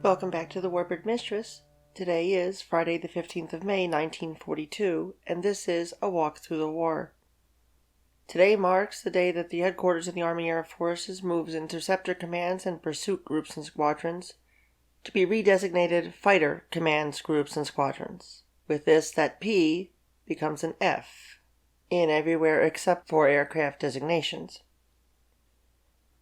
Welcome back to the Warbird Mistress. Today is Friday the 15th of May, 1942, and this is A Walk Through the War. Today marks the day that the headquarters of the Army Air Forces moves interceptor commands and pursuit groups and squadrons to be redesignated fighter commands groups and squadrons. With this, that P becomes an F in everywhere except for aircraft designations.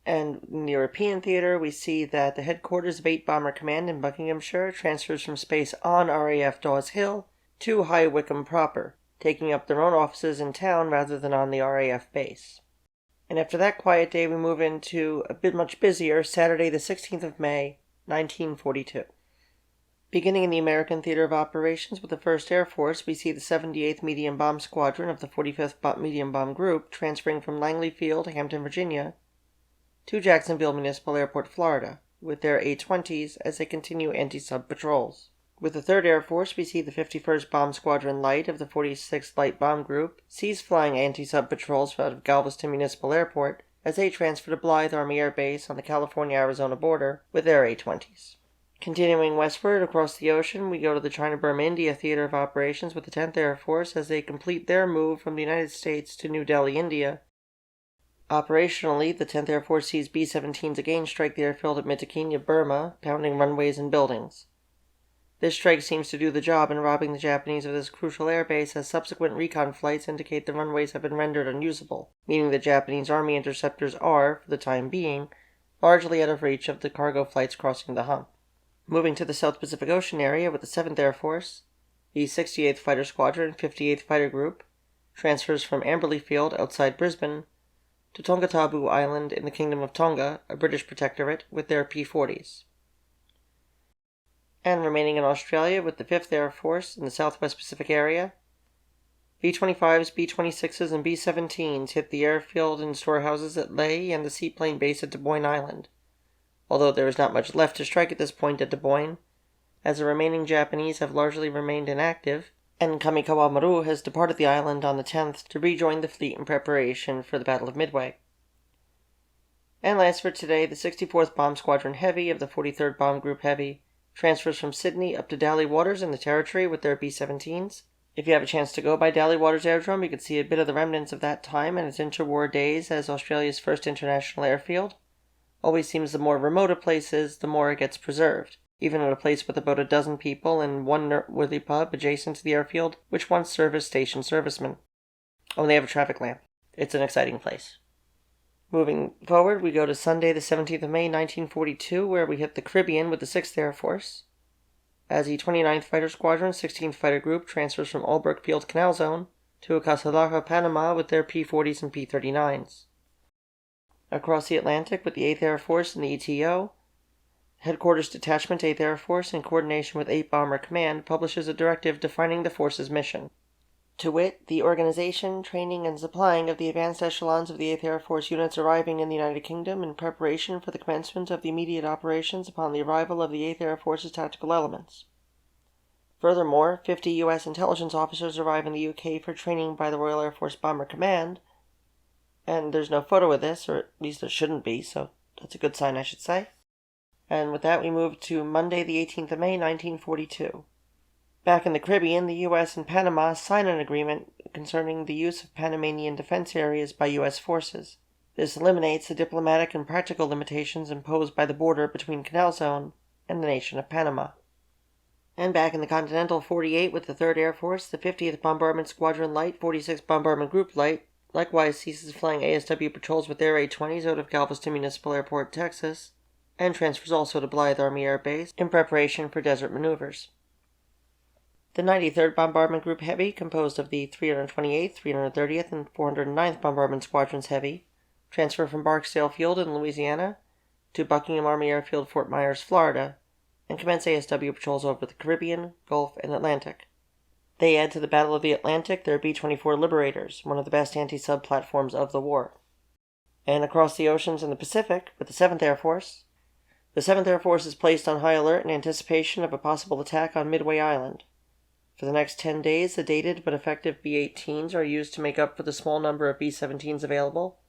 And in the European theater, we see that the headquarters of 8 Bomber Command in Buckinghamshire transfers from space on RAF Dawes Hill to High Wycombe proper, taking up their own offices in town rather than on the RAF base. And after that quiet day, we move into a bit much busier Saturday the 16th of May, 1942. Beginning in the American Theater of Operations with the 1st Air Force, we see the 78th Medium Bomb Squadron of the 45th Medium Bomb Group transferring from Langley Field, Hampton, Virginia, to Jacksonville Municipal Airport, Florida, with their A-20s as they continue anti-sub patrols. With the 3rd Air Force, we see the 51st Bomb Squadron Light of the 46th Light Bomb Group cease flying anti-sub patrols out of Galveston Municipal Airport as they transfer to Blythe Army Air Base on the California-Arizona border with their A-20s. Continuing westward across the ocean, we go to the China-Burma-India Theater of Operations with the 10th Air Force as they complete their move from the United States to New Delhi, India. Operationally, the 10th Air Force sees B-17s again strike the airfield at Mitakeena, Burma, pounding runways and buildings. This strike seems to do the job in robbing the Japanese of this crucial airbase, as subsequent recon flights indicate the runways have been rendered unusable, meaning the Japanese Army interceptors are, for the time being, largely out of reach of the cargo flights crossing the hump. Moving to the South Pacific Ocean area with the 7th Air Force, the 68th Fighter Squadron, 58th Fighter Group, transfers from Amberley Field outside Brisbane to Tongatabu Island in the Kingdom of Tonga, a British protectorate, with their P-40s. And remaining in Australia with the 5th Air Force in the Southwest Pacific area, B-25s, B-26s, and B-17s hit the airfield and storehouses at Lae and the seaplane base at Dubois Island, although there is not much left to strike at this point at Dubois, as the remaining Japanese have largely remained inactive, and Kamikawa Maru has departed the island on the 10th to rejoin the fleet in preparation for the Battle of Midway. And last for today, the 64th Bomb Squadron Heavy of the 43rd Bomb Group Heavy transfers from Sydney up to Dally Waters in the Territory with their B-17s. If you have a chance to go by Dally Waters Aerodrome, you can see a bit of the remnants of that time and its interwar days as Australia's first international airfield. Always seems the more remote a place is, the more it gets preserved, even at a place with about a dozen people and one noteworthy pub adjacent to the airfield, which once serviced station servicemen. Oh, and they have a traffic lamp. It's an exciting place. Moving forward, we go to Sunday the 17th of May, 1942, where we hit the Caribbean with the 6th Air Force, as the 29th Fighter Squadron, 16th Fighter Group transfers from Albrook Field Canal Zone to Casablanca, Panama with their P-40s and P-39s. Across the Atlantic with the 8th Air Force and the ETO, Headquarters Detachment 8th Air Force, in coordination with 8 Bomber Command, publishes a directive defining the force's mission. To wit, the organization, training, and supplying of the advanced echelons of the 8th Air Force units arriving in the United Kingdom in preparation for the commencement of the immediate operations upon the arrival of the 8th Air Force's tactical elements. Furthermore, 50 U.S. intelligence officers arrive in the UK for training by the Royal Air Force Bomber Command, and there's no photo of this, or at least there shouldn't be, so that's a good sign, I should say. And with that, we move to Monday, the 18th of May, 1942. Back in the Caribbean, the U.S. and Panama sign an agreement concerning the use of Panamanian defense areas by U.S. forces. This eliminates the diplomatic and practical limitations imposed by the border between Canal Zone and the nation of Panama. And back in the Continental 48 with the 3rd Air Force, the 50th Bombardment Squadron Light, 46th Bombardment Group Light, likewise ceases flying ASW patrols with their A-20s out of Galveston Municipal Airport, Texas, and transfers also to Blythe Army Air Base in preparation for desert maneuvers. The 93rd Bombardment Group Heavy, composed of the 328th, 330th, and 409th Bombardment Squadrons Heavy, transfer from Barksdale Field in Louisiana to Buckingham Army Airfield, Fort Myers, Florida, and commence ASW patrols over the Caribbean, Gulf, and Atlantic. They add to the Battle of the Atlantic their B-24 Liberators, one of the best anti-sub platforms of the war. And across the oceans in the Pacific, with the 7th Air Force, the 7th Air Force is placed on high alert in anticipation of a possible attack on Midway Island. For the next 10 days, the dated but effective B-18s are used to make up for the small number of B-17s available,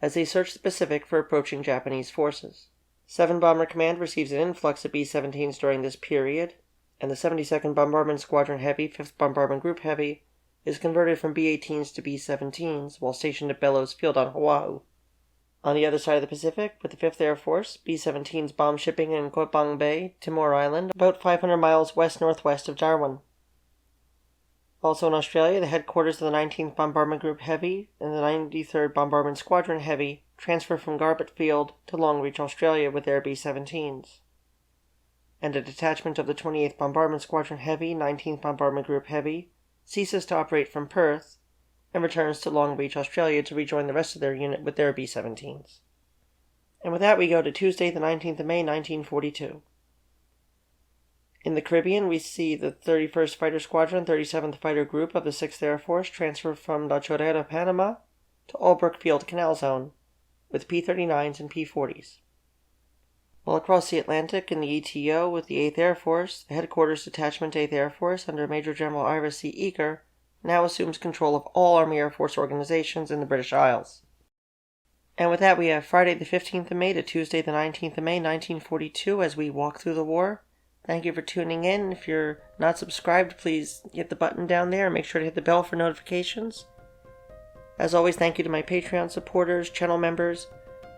as they search the Pacific for approaching Japanese forces. 7 Bomber Command receives an influx of B-17s during this period, and the 72nd Bombardment Squadron Heavy, 5th Bombardment Group Heavy, is converted from B-18s to B-17s while stationed at Bellows Field on Oahu. On the other side of the Pacific, with the 5th Air Force, B-17s bomb shipping in Koh Pang Bay, Timor Island, about 500 miles west-northwest of Darwin. Also in Australia, the headquarters of the 19th Bombardment Group Heavy and the 93rd Bombardment Squadron Heavy transfer from Garbutt Field to Longreach, Australia with their B-17s. And a detachment of the 28th Bombardment Squadron Heavy, 19th Bombardment Group Heavy, ceases to operate from Perth and returns to Longreach, Australia to rejoin the rest of their unit with their B-17s. And with that we go to Tuesday the 19th of May, 1942. In the Caribbean, we see the 31st Fighter Squadron, 37th Fighter Group of the 6th Air Force transfer from La Chorrera, Panama to Albrook Field Canal Zone with P-39s and P-40s. While across the Atlantic in the ETO with the 8th Air Force, the Headquarters Detachment 8th Air Force under Major General Ira C. Eaker now assumes control of all Army Air Force organizations in the British Isles. And with that, we have Friday the 15th of May to Tuesday the 19th of May, 1942 as we walk through the war. Thank you for tuning in. If you're not subscribed, please hit the button down there and make sure to hit the bell for notifications. As always, thank you to my Patreon supporters, channel members.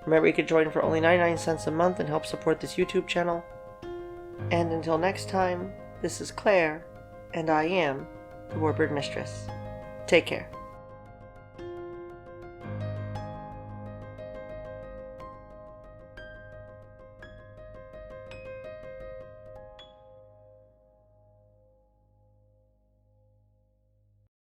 Remember, you can join for only 99 cents a month and help support this YouTube channel. And until next time, this is Claire, and I am the Warbird Mistress. Take care.